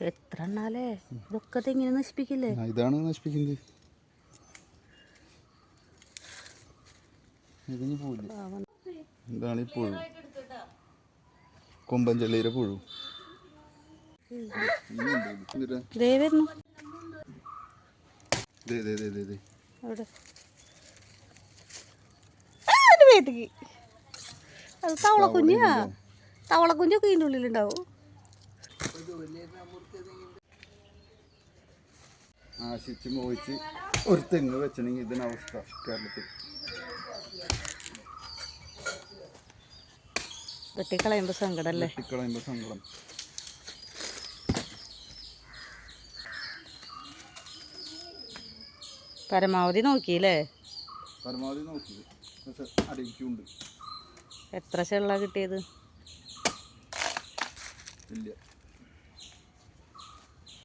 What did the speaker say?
എത്ര എണ്ണാലേ ഇതൊക്കെ തെങ്ങിനെ നശിപ്പിക്കില്ലേ? ഇതാണ് നശിപ്പിക്കുന്നത്. ഇതാണ് ഈ പുഴു, കൊമ്പൻ ചെള്ളിയുടെ പുഴു. അത് തവളക്കുഞ്ഞാ, തവളക്കുഞ്ഞൊക്കെ ഇതിൻ്റെ ഉള്ളിലുണ്ടാവും. ആശിച്ച് മോഹിച്ച് ഒരു തെങ്ങ് വെച്ചണെങ്കിൽ ഇതിനവസ്ഥ കേരളത്തിൽ. വെട്ടിക്കളയുമ്പോൾ സങ്കടം അല്ലേ? വെട്ടിക്കളയുമ്പോൾ സങ്കടം. പരമാവധി നോക്കിയില്ലേ? പരമാവധി നോക്കി, പക്ഷെ അടിക്കുണ്ട്. എത്ര ചെള്ള കിട്ടിയത്? ഇല്ല.